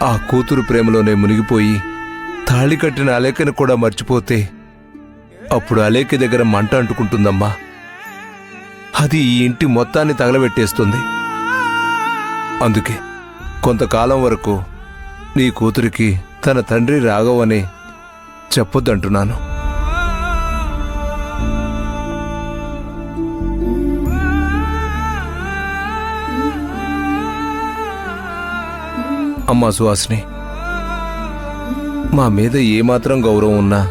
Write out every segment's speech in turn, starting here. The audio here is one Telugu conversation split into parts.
ఆ కూతురు ప్రేమలోనే మునిగిపోయి తాళి కట్టిన అలేఖని కూడా మర్చిపోతే అప్పుడు అలేఖ దగ్గర మంట అంటుకుంటుందమ్మా. అది ఈ ఇంటి మొత్తాన్ని తగలబెట్టేస్తుంది. అందుకే కొంతకాలం వరకు నీ కూతురికి తన తండ్రి రాఘవని చెప్పొద్దంటున్నాను. అమ్మా సుహాసిని, మా మీద ఏమాత్రం గౌరవం ఉన్నా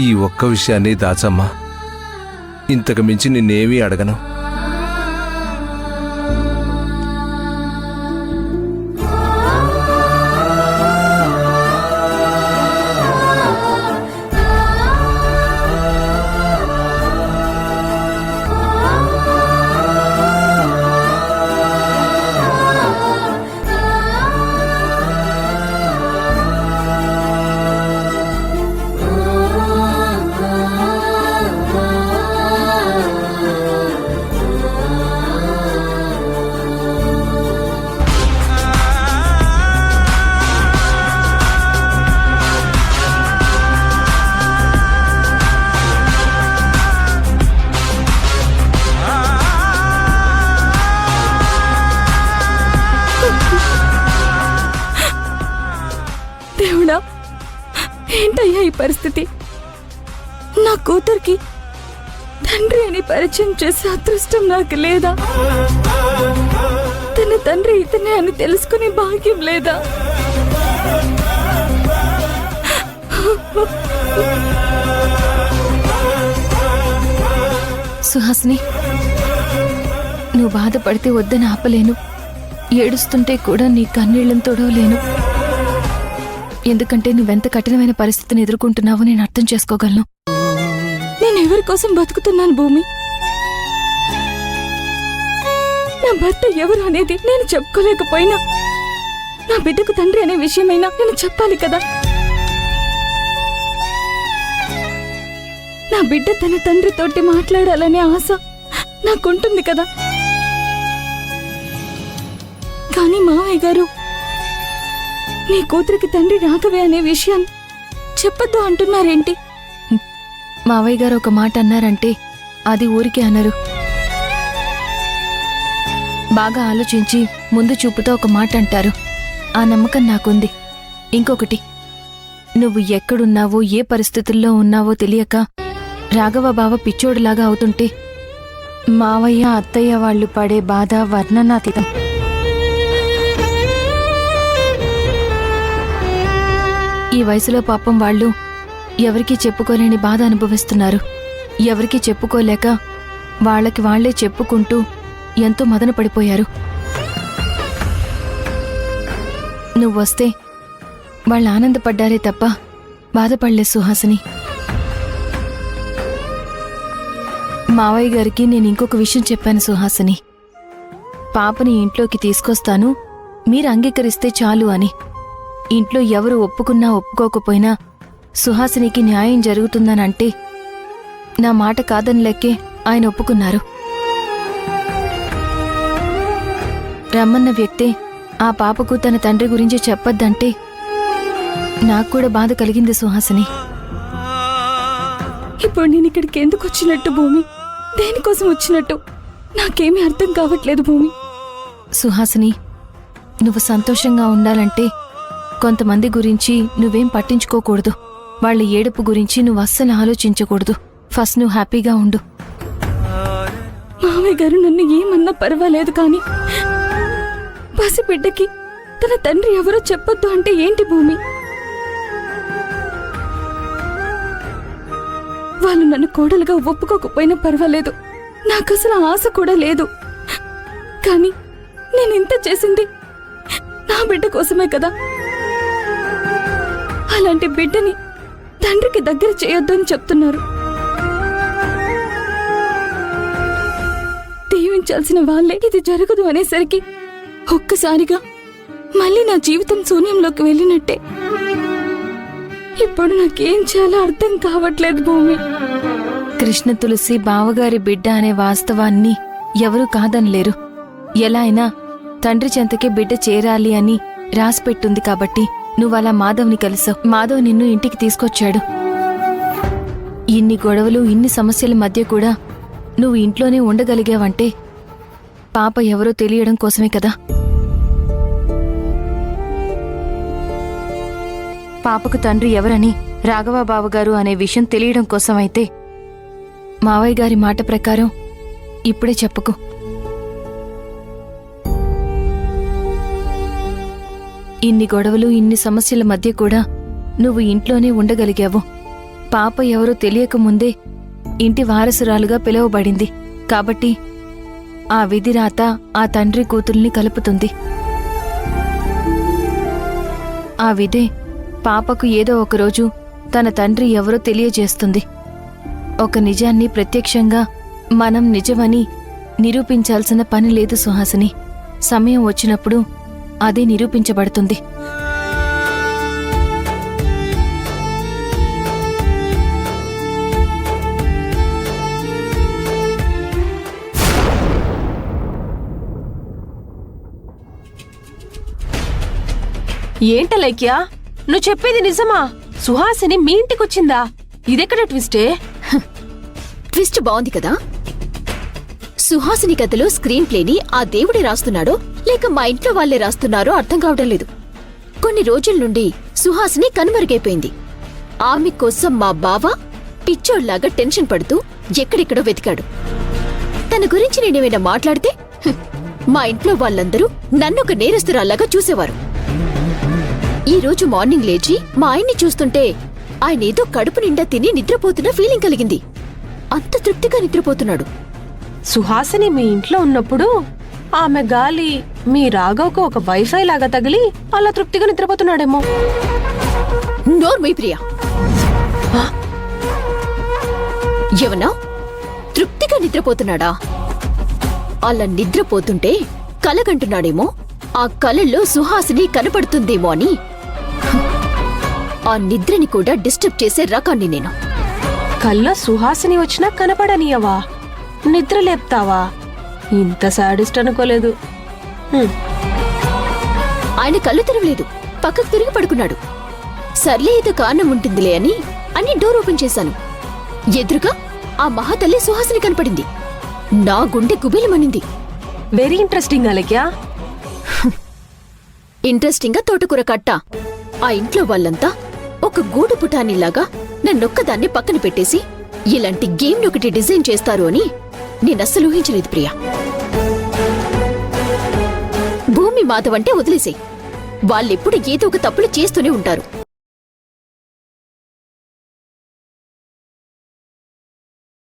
ఈ ఒక్క విషయాన్ని దాచమ్మా. ఇంతకు మించి నిన్నేమీ అడగను. దేవుడా, ఏంటయ్యా ఈ పరిస్థితి? నా కూతురికి తండ్రి అని పరిచయం చేసే అదృష్టం నాకు లేదా? తన తండ్రి ఇతనే అని తెలుసుకునే భాగ్యం లేదా? సుహాసిని, నువ్వు బాధపడితే వద్దని ఆపలేను, ఏడుస్తుంటే కూడా నీ కన్నీళ్లను తొడవలేను. ఎందుకంటే నువ్వెంత కఠినమైన పరిస్థితిని ఎదుర్కొంటున్నావో నేను అర్థం చేసుకోగలను. నేనెవరి కోసం బతుకుతున్నాను భూమి? నా భర్త ఎవరు అనేది నేను చెప్పుకోలేకపోయినా నా బిడ్డకు తండ్రి అనే విషయమైనా నేను చెప్పాలి కదా. నా బిడ్డ తన తండ్రితోటి మాట్లాడాలనే ఆశ నాకుంటుంది కదా. కానీ మావయ్య గారు నీ కూతురికి తండ్రి రాఘవే అనే విషయాన్ని చెప్పొద్దు అంటున్నారేంటి? మావయ్య గారు ఒక మాట అన్నారంటే అది ఊరికే అన్నారు. బాగా ఆలోచించి ముందు చూపుతో ఒక మాట అంటారు. ఆ నమ్మకం నాకుంది. ఇంకొకటి, నువ్వు ఎక్కడున్నావో ఏ పరిస్థితుల్లో ఉన్నావో తెలియక రాఘవ బావ పిచ్చోడులాగా అవుతుంటే మావయ్య అత్తయ్య వాళ్ళు పడే బాధ వర్ణనాతీతం. ఈ వయసులో పాపం వాళ్ళు ఎవరికీ చెప్పుకోలేని బాధ అనుభవిస్తున్నారు. ఎవరికీ చెప్పుకోలేక వాళ్ళకి వాళ్లే చెప్పుకుంటూ ఎంతో మదన పడిపోయారు. నువ్వొస్తే వాళ్ళు ఆనందపడ్డారే తప్ప బాధపడలే సుహాసిని. మావయ్య గారికి నేను ఇంకొక విషయం చెప్పాను సుహాసిని. పాపని ఇంట్లోకి తీసుకొస్తాను, మీరు అంగీకరిస్తే చాలు అని. ఇంట్లో ఎవరు ఒప్పుకున్నా ఒప్పుకోకపోయినా సుహాసినికి న్యాయం జరుగుతుందనంటే నా మాట కాదని లెక్కే ఆయన ఒప్పుకున్నారు. రమ్మన్న వ్యక్తే ఆ పాపకు తన తండ్రి గురించి చెప్పొద్దంటే నాకు కూడా బాధ కలిగింది సుహాసిని. ఇప్పుడు నేను ఇక్కడికి ఎందుకు వచ్చినట్టు భూమి? దేనికోసం వచ్చినట్టు నాకేమీ అర్థం కావట్లేదు భూమి. సుహాసిని, నువ్వు సంతోషంగా ఉండాలంటే కొంతమంది గురించి నువ్వేం పట్టించుకోకూడదు. వాళ్ళ ఏడుపు గురించి నువ్వు అస్సలు ఆలోచించకూడదు. ఫస్ట్ నువ్వు హ్యాపీగా ఉండు. మామయ్య గారు నన్ను ఏమన్నా పర్వాలేదు, కానీ పసిబిడ్డకి తన తండ్రి ఎవరో చెప్పొద్దు అంటే ఏంటి భూమి? వాళ్ళు నన్ను కోడలుగా ఒప్పుకోకపోయినా పర్వాలేదు, నాకు అసలు ఆశ కూడా లేదు. కానీ నేను ఇంత చేసింది నా బిడ్డ కోసమే కదా. అలాంటి బిడ్డని తండ్రికి దగ్గర చేయొద్దు అని చెప్తున్నారు. దీవించాల్సిన వాళ్ళే ఇది జరగదు అనేసరికి ఒక్కసారిగా మళ్ళీ నా జీవితం శూన్యంలోకి వెళ్ళినట్టే. ఇప్పుడు నాకేం చేయాలో అర్థం కావట్లేదు భూమి. కృష్ణ తులసి బావగారి బిడ్డ అనే వాస్తవాన్ని ఎవరూ కాదనలేరు. ఎలా అయినా తండ్రి చెంతకే బిడ్డ చేరాలి అని రాసిపెట్టుంది కాబట్టి నువ్వలా మాధవ్ని కలిసావు. మాధవ్ నిన్ను ఇంటికి తీసుకొచ్చాడు. ఇన్ని గొడవలు, ఇన్ని సమస్యల మధ్య కూడా నువ్వు ఇంట్లోనే ఉండగలిగావంటే పాప ఎవరో తెలియడం కోసమే కదా. పాపకు తండ్రి ఎవరని రాఘవ బావగారు అనే విషయం తెలియడం కోసమైతే మావయ్య గారి మాట ప్రకారం ఇప్పుడే చెప్పుకో. ఇన్ని గొడవలు, ఇన్ని సమస్యల మధ్య కూడా నువ్వు ఇంట్లోనే ఉండగలిగావు. పాప ఎవరో తెలియకముందే ఇంటి వారసురాలుగా పిలువబడింది కాబట్టి ఆ విధిరాత ఆ తండ్రి కూతుల్ని కలుపుతుంది. ఆ విధే పాపకు ఏదో ఒకరోజు తన తండ్రి ఎవరో తెలియజేస్తుంది. ఒక నిజాన్ని ప్రత్యక్షంగా మనం నిజమని నిరూపించాల్సిన పని లేదు సుహాసిని. సమయం వచ్చినప్పుడు అదే నిరూపించబడుతుంది. ఏంటలైక్యా, నువ్వు చెప్పేది నిజమా? సుహాసిని మీ ఇంటికొచ్చిందా? ఇదెక్కడ ట్విస్టే? ట్విస్ట్ బాగుంది కదా. సుహాసిని కథలో స్క్రీన్ ప్లేని ఆ దేవుడే రాస్తున్నాడో లేక మా ఇంట్లో వాళ్లే రాస్తున్నారో అర్థం కావడం లేదు. కొన్ని రోజుల నుండి సుహాసిని కనుమరుగైపోయింది. ఆమె కోసం మా బావ పిచ్చోళ్లాగా టెన్షన్ పడుతూ ఎక్కడెక్కడో వెతికాడు. తన గురించి నేనేమైనా మాట్లాడితే మా ఇంట్లో వాళ్ళందరూ నన్నొక నేరస్తురాల్లాగా చూసేవారు. ఈ రోజు మార్నింగ్ లేచి మా ఆయన్ని చూస్తుంటే ఆయన ఏదో కడుపు నిండా తిని నిద్రపోతున్న ఫీలింగ్ కలిగింది. అంత తృప్తిగా నిద్రపోతున్నాడు. సుహాసిని మీ ఇంట్లో ఉన్నప్పుడు ఆమె గాలి మీ రాఘవకు ఒక వైఫై లాగా తగిలి అలా తృప్తిగా నిద్రపోతున్నాడేమో. నోర్మై ప్రియా, ఏమన్నా తృప్తిగా నిద్రపోతున్నాడా? అలా నిద్రపోతుంటే కలగంటున్నాడేమో. ఆ కలల్లో సుహాసిని కనపడుతుందేమో అని. ఆ నిద్రని కూడా డిస్టర్బ్ చేసే రకాన్ని నేను. కళ్ళ సుహాసిని వచ్చినా కనపడనీయవా? నిద్ర లేపుతావా? ఇంత సాడిస్ట్ అనుకోలేదు. ఆయన కళ్ళు తెరవలేదు, పక్కకు తిరిగి పడుకున్నాడు. సర్లే ఏదో కారణం ఉంటుందిలే అని డోర్ ఓపెన్ చేశాను. ఎదురుగా ఆ మహాతల్లి సుహాసిని కనపడింది. నా గుండె కుబేలమనింది. వెరీ ఇంట్రెస్టింగ్ అలక్యా. ఇంట్రెస్టింగ్ గా తోటకూర కట్ట. ఆ ఇంట్లో వాళ్ళంతా ఒక గూడు పుటానిలాగా నన్నొక్కదాన్ని పక్కన పెట్టేసి ఇలాంటి గేమ్ ఒకటి డిజైన్ చేస్తారు అని నేనస్సలు ఊహించలేదు ప్రియా. భూమి మాధవ్ అంటే వదిలేసే. వాళ్ళెప్పుడు ఏదో ఒక తప్పులు చేస్తూనే ఉంటారు.